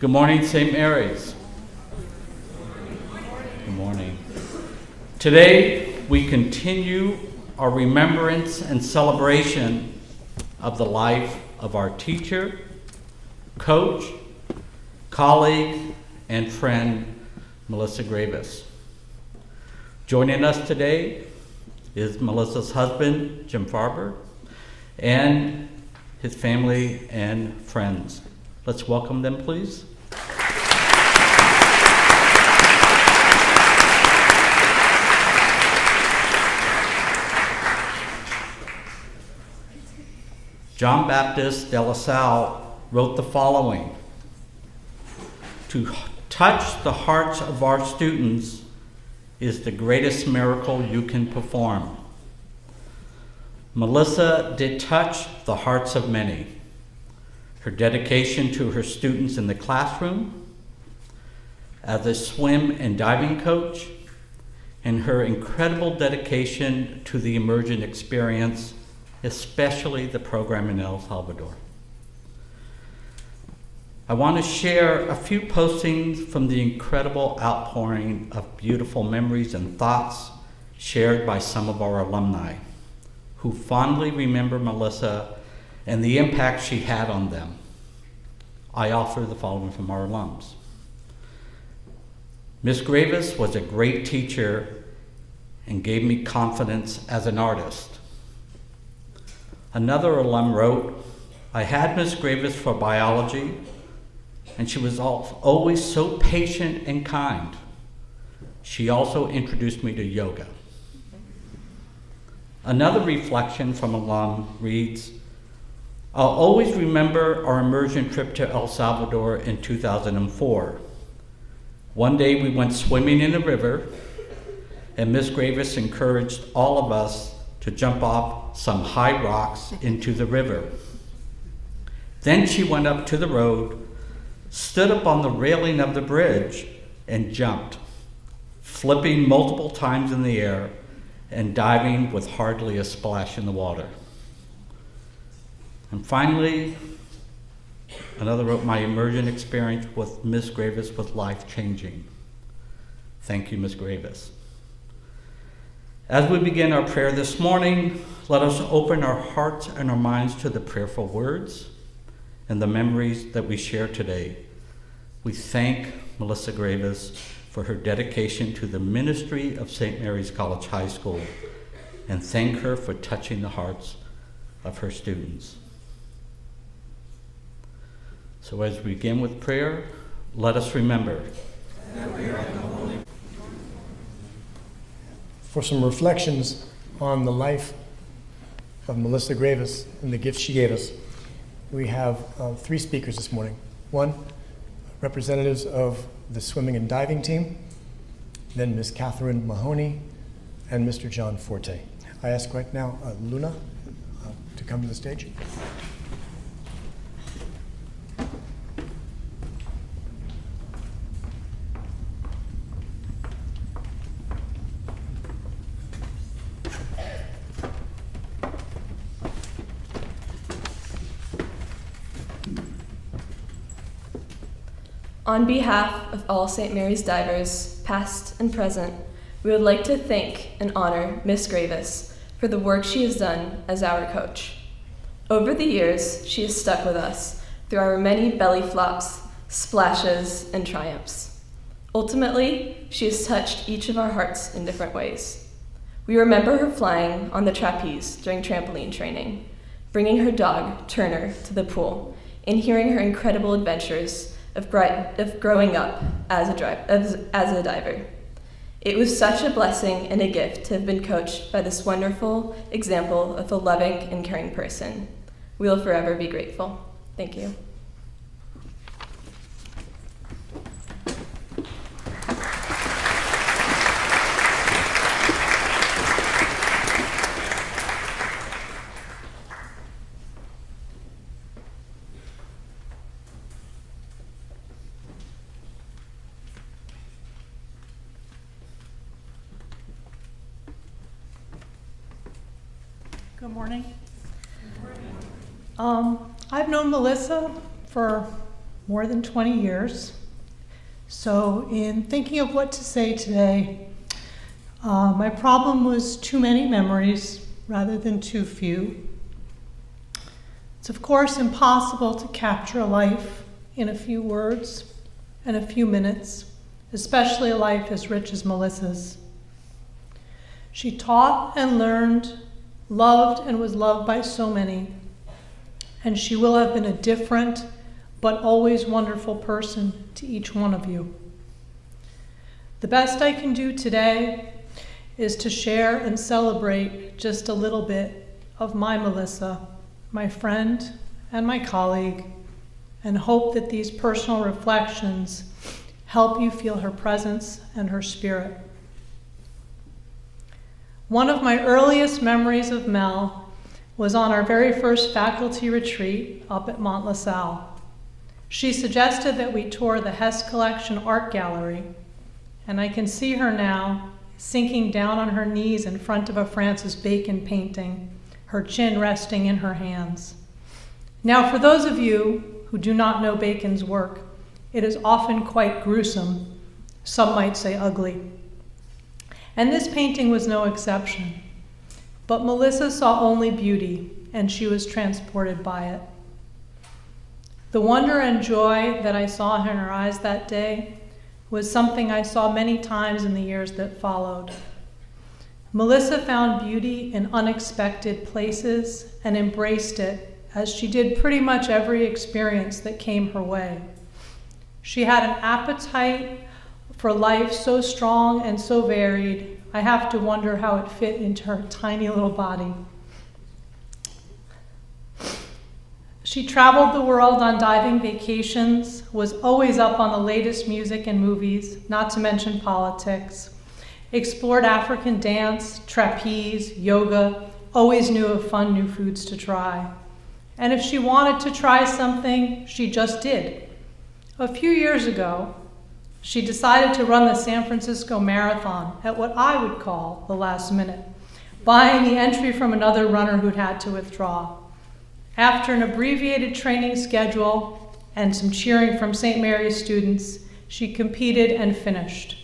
Good morning, St. Mary's. Good morning. Today, we continue our remembrance and celebration of the life of our teacher, coach, colleague, and friend, Melissa Graviss. Joining us today is Melissa's husband, Jim Farber, and his family and friends. Let's welcome them, please. John Baptist de La Salle wrote the following: "To touch the hearts of our students is the greatest miracle you can perform." Melissa did touch the hearts of many. Her dedication to her students in the classroom, as a swim and diving coach, and her incredible dedication to the immersion experience, especially the program in El Salvador. I want to share a few postings from the incredible outpouring of beautiful memories and thoughts shared by some of our alumni who fondly remember Melissa and the impact she had on them. I offer the following from our alums. Ms. Graviss was a great teacher and gave me confidence as an artist. Another alum wrote, "I had Ms. Graviss for biology, and she was always so patient and kind. She also introduced me to yoga." Another reflection from alum reads, "I'll always remember our immersion trip to El Salvador in 2004. One day we went swimming in a river, and Ms. Graviss encouraged all of us to jump off some high rocks into the river. Then she went up to the road, stood up on the railing of the bridge, and jumped, flipping multiple times in the air and diving with hardly a splash in the water." And finally, another wrote, "My immersion experience with Ms. Graviss was life-changing. Thank you, Ms. Graviss." As we begin our prayer this morning, let us open our hearts and our minds to the prayerful words and the memories that we share today. We thank Melissa Graviss for her dedication to the ministry of St. Mary's College High School and thank her for touching the hearts of her students. So as we begin with prayer, let us remember that we are in the Holy. For some reflections on the life of Melissa Graviss and the gifts she gave us, we have three speakers this morning. One, representatives of the swimming and diving team, then Ms. Catherine Mahoney, and Mr. John Forte. I ask right now Luna to come to the stage. On behalf of all St. Mary's divers, past and present, we would like to thank and honor Ms. Graviss for the work she has done as our coach. Over the years, she has stuck with us through our many belly flops, splashes, and triumphs. Ultimately, she has touched each of our hearts in different ways. We remember her flying on the trapeze during trampoline training, bringing her dog, Turner, to the pool, and hearing her incredible adventures of growing up as a diver. It was such a blessing and a gift to have been coached by this wonderful example of a loving and caring person. We will forever be grateful. Thank you. Good morning. I've known Melissa for more than 20 years. So in thinking of what to say today, my problem was too many memories rather than too few. It's of course impossible to capture a life in a few words and a few minutes, especially a life as rich as Melissa's. She taught and learned, loved and was loved by so many, and she will have been a different but always wonderful person to each one of you. The best I can do today is to share and celebrate just a little bit of my Melissa, my friend and my colleague, and hope that these personal reflections help you feel her presence and her spirit. One of my earliest memories of Mel was on our very first faculty retreat up at Mont LaSalle. She suggested that we tour the Hess Collection Art Gallery, and I can see her now sinking down on her knees in front of a Francis Bacon painting, her chin resting in her hands. Now, for those of you who do not know Bacon's work, it is often quite gruesome, some might say ugly. And this painting was no exception. But Melissa saw only beauty, and she was transported by it. The wonder and joy that I saw in her eyes that day was something I saw many times in the years that followed. Melissa found beauty in unexpected places and embraced it, as she did pretty much every experience that came her way. She had an appetite for life so strong and so varied, I have to wonder how it fit into her tiny little body. She traveled the world on diving vacations, was always up on the latest music and movies, not to mention politics, explored African dance, trapeze, yoga, always knew of fun new foods to try. And if she wanted to try something, she just did. A few years ago, she decided to run the San Francisco Marathon at what I would call the last minute, buying the entry from another runner who'd had to withdraw. After an abbreviated training schedule and some cheering from St. Mary's students, she competed and finished.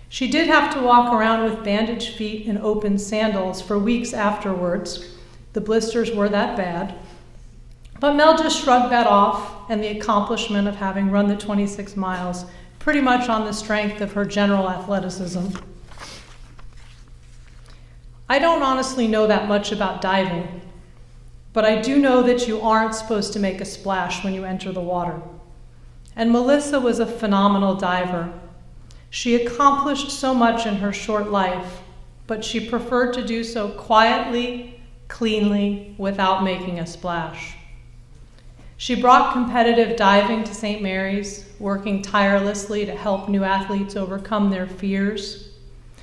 She did have to walk around with bandaged feet and open sandals for weeks afterwards. The blisters were that bad. But Mel just shrugged that off, and the accomplishment of having run the 26 miles pretty much on the strength of her general athleticism. I don't honestly know that much about diving, but I do know that you aren't supposed to make a splash when you enter the water. And Melissa was a phenomenal diver. She accomplished so much in her short life, but she preferred to do so quietly, cleanly, without making a splash. She brought competitive diving to St. Mary's, working tirelessly to help new athletes overcome their fears.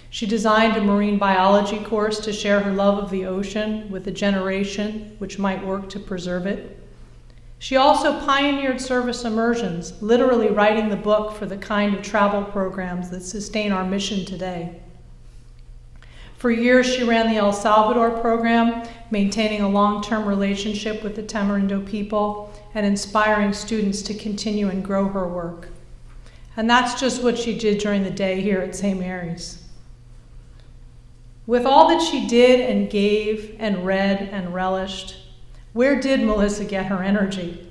She designed a marine biology course to share her love of the ocean with a generation which might work to preserve it. She also pioneered service immersions, literally writing the book for the kind of travel programs that sustain our mission today. For years, she ran the El Salvador program, maintaining a long-term relationship with the Tamarindo people and inspiring students to continue and grow her work. And that's just what she did during the day here at St. Mary's. With all that she did and gave and read and relished, where did Melissa get her energy?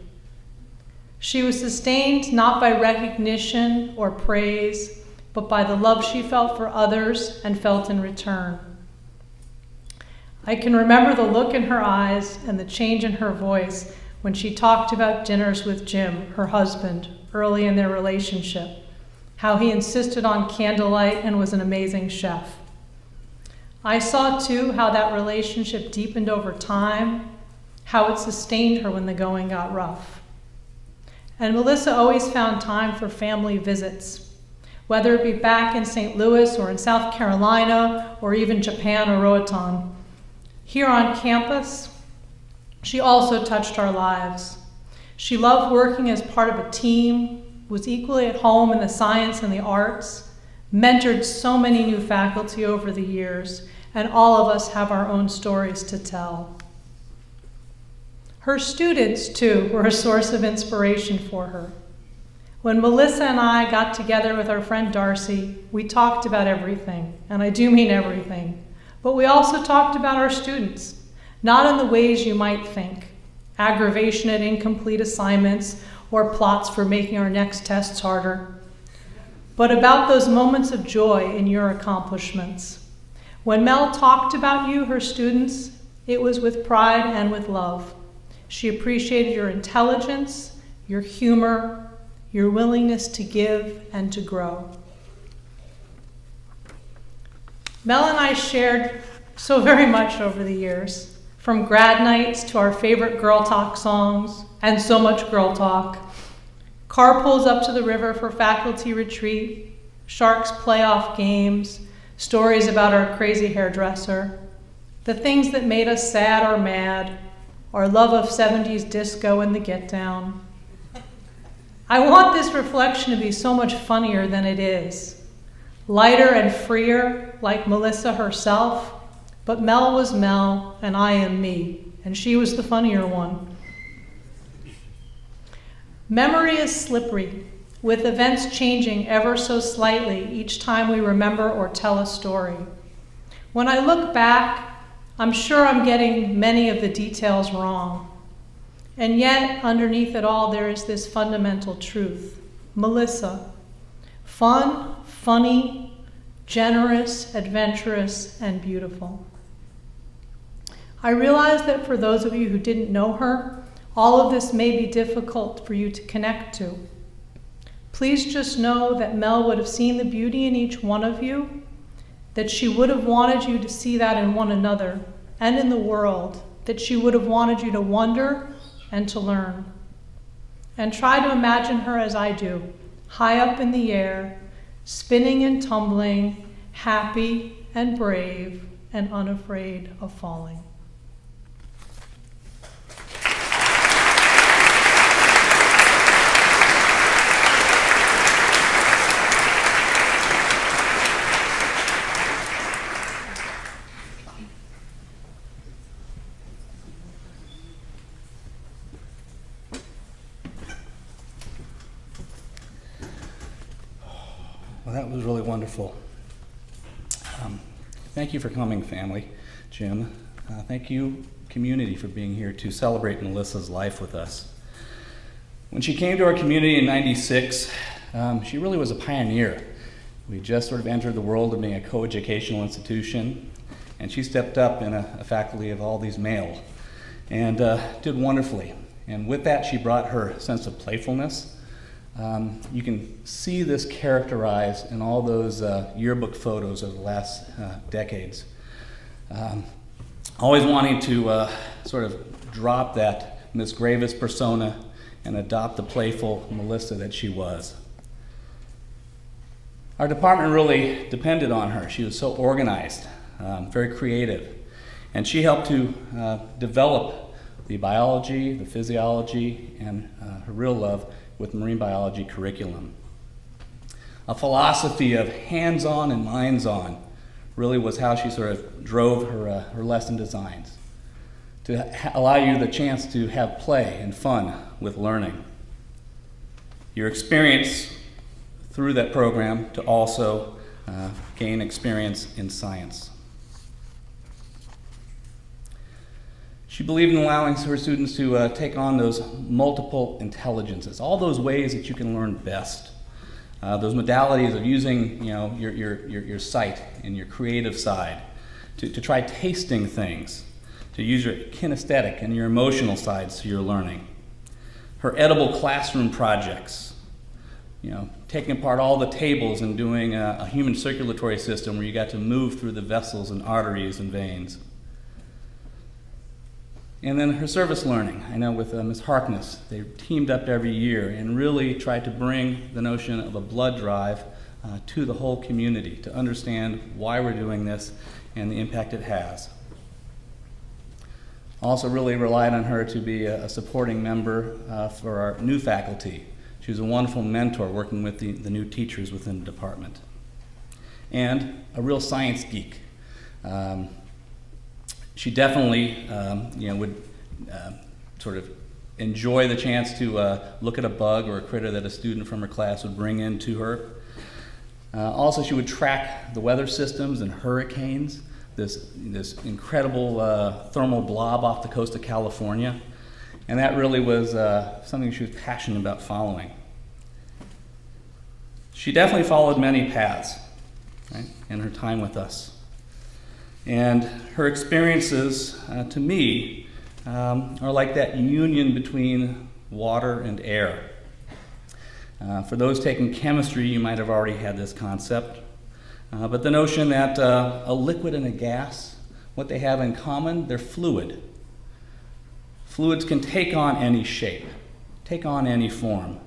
She was sustained not by recognition or praise, but by the love she felt for others and felt in return. I can remember the look in her eyes and the change in her voice when she talked about dinners with Jim, her husband, early in their relationship, how he insisted on candlelight and was an amazing chef. I saw, too, how that relationship deepened over time, how it sustained her when the going got rough. And Melissa always found time for family visits, whether it be back in St. Louis or in South Carolina or even Japan or Roatan. Here on campus, she also touched our lives. She loved working as part of a team, was equally at home in the science and the arts, mentored so many new faculty over the years, and all of us have our own stories to tell. Her students, too, were a source of inspiration for her. When Melissa and I got together with our friend Darcy, we talked about everything, and I do mean everything. But we also talked about our students, not in the ways you might think, aggravation at incomplete assignments or plots for making our next tests harder, but about those moments of joy in your accomplishments. When Mel talked about you, her students, it was with pride and with love. She appreciated your intelligence, your humor, your willingness to give and to grow. Mel and I shared so very much over the years, from grad nights to our favorite girl talk songs, and so much girl talk. Car pulls up to the river for faculty retreat, Sharks playoff games, stories about our crazy hairdresser, the things that made us sad or mad, our love of 70s disco and the Get Down. I want this reflection to be so much funnier than it is. Lighter and freer, like Melissa herself, but Mel was Mel and I am me, and she was the funnier one. Memory is slippery, with events changing ever so slightly each time we remember or tell a story. When I look back, I'm sure I'm getting many of the details wrong. And yet, underneath it all, there is this fundamental truth. Melissa, fun, funny, generous, adventurous, and beautiful. I realize that for those of you who didn't know her, all of this may be difficult for you to connect to. Please just know that Mel would have seen the beauty in each one of you, that she would have wanted you to see that in one another and in the world, that she would have wanted you to wonder and to learn. And try to imagine her as I do, high up in the air, spinning and tumbling, happy and brave and unafraid of falling. Well, that was really wonderful. Thank you for coming, family. Jim, thank you, community, for being here to celebrate Melissa's life with us. When she came to our community in '96, she really was a pioneer. We just sort of entered the world of being a coeducational institution, and she stepped up in a faculty of all these male and did wonderfully. And with that, she brought her sense of playfulness. You can see this characterized in all those yearbook photos of the last decades. Always wanting to sort of drop that Miss Graviss persona and adopt the playful Melissa that she was. Our department really depended on her. She was so organized, very creative, and she helped to develop the biology, the physiology, and her real love with marine biology curriculum. A philosophy of hands-on and minds-on really was how she sort of drove her lesson designs, to allow you the chance to have play and fun with learning. Your experience through that program to also gain experience in science. She believed in allowing her students to take on those multiple intelligences, all those ways that you can learn best, those modalities of using your sight and your creative side to try tasting things, to use your kinesthetic and your emotional sides to your learning. Her edible classroom projects, taking apart all the tables and doing a human circulatory system where you got to move through the vessels and arteries and veins. And then her service learning. I know with Ms. Harkness, they teamed up every year and really tried to bring the notion of a blood drive to the whole community to understand why we're doing this and the impact it has. Also really relied on her to be a supporting member for our new faculty. She was a wonderful mentor working with the new teachers within the department. And a real science geek. She definitely would sort of enjoy the chance to look at a bug or a critter that a student from her class would bring in to her. Also, she would track the weather systems and hurricanes, this incredible thermal blob off the coast of California. And that really was something she was passionate about following. She definitely followed many paths, right, in her time with us. And her experiences, to me, are like that union between water and air. For those taking chemistry, you might have already had this concept. But the notion that a liquid and a gas, what they have in common, they're fluid. Fluids can take on any shape, take on any form.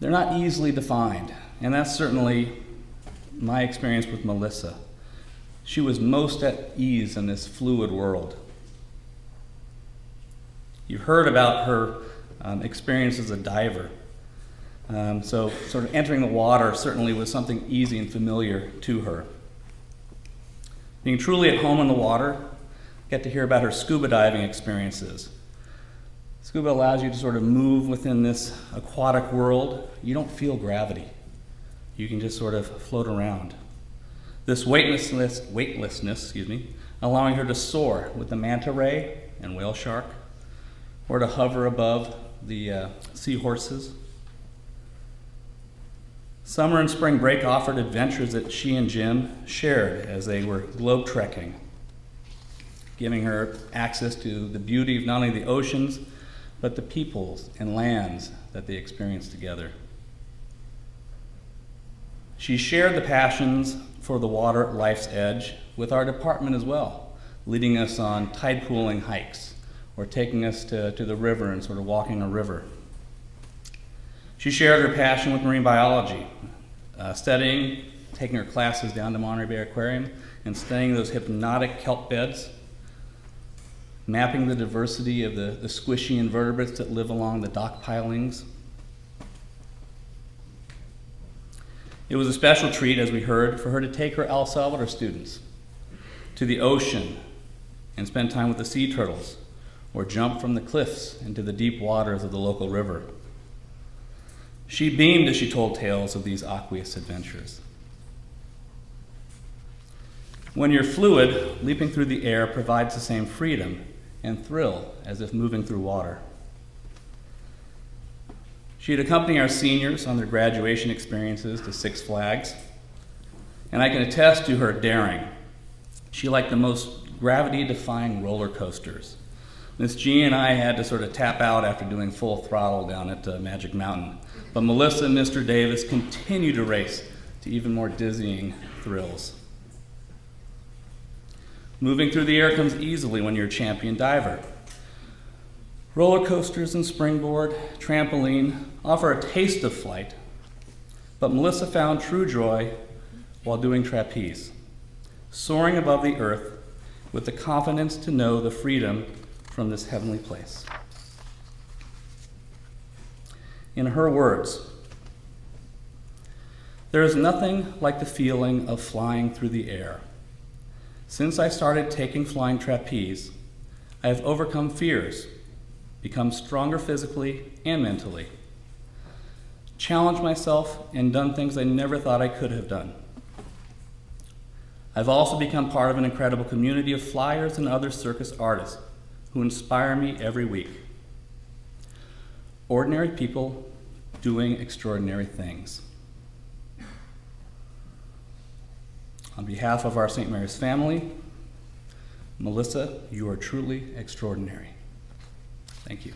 They're not easily defined, and that's certainly my experience with Melissa. She was most at ease in this fluid world. You've heard about her experience as a diver. So sort of entering the water certainly was something easy and familiar to her. Being truly at home in the water, get to hear about her scuba diving experiences. Scuba allows you to sort of move within this aquatic world. You don't feel gravity. You can just sort of float around. This weightlessness, allowing her to soar with the manta ray and whale shark, or to hover above the seahorses. Summer and spring break offered adventures that she and Jim shared as they were globe trekking, giving her access to the beauty of not only the oceans, but the peoples and lands that they experienced together. She shared the passions for the water at life's edge with our department as well, leading us on tide pooling hikes or taking us to the river and sort of walking a river. She shared her passion with marine biology, studying, taking her classes down to Mahoney Bay Aquarium and studying those hypnotic kelp beds, mapping the diversity of the squishy invertebrates that live along the dock pilings. It was a special treat, as we heard, for her to take her El Salvador students to the ocean and spend time with the sea turtles, or jump from the cliffs into the deep waters of the local river. She beamed as she told tales of these aqueous adventures. When you're fluid, leaping through the air provides the same freedom and thrill as if moving through water. She'd accompany our seniors on their graduation experiences to Six Flags, and I can attest to her daring. She liked the most gravity-defying roller coasters. Miss G and I had to sort of tap out after doing full throttle down at Magic Mountain, but Melissa and Mr. Davis continued to race to even more dizzying thrills. Moving through the air comes easily when you're a champion diver. Roller coasters and springboard, trampoline offer a taste of flight, but Melissa found true joy while doing trapeze, soaring above the earth with the confidence to know the freedom from this heavenly place. In her words, "There is nothing like the feeling of flying through the air. Since I started taking flying trapeze, I have overcome fears, become stronger physically and mentally, challenged myself and done things I never thought I could have done. I've also become part of an incredible community of flyers and other circus artists who inspire me every week. Ordinary people doing extraordinary things." On behalf of our St. Mary's family, Melissa, you are truly extraordinary. Thank you.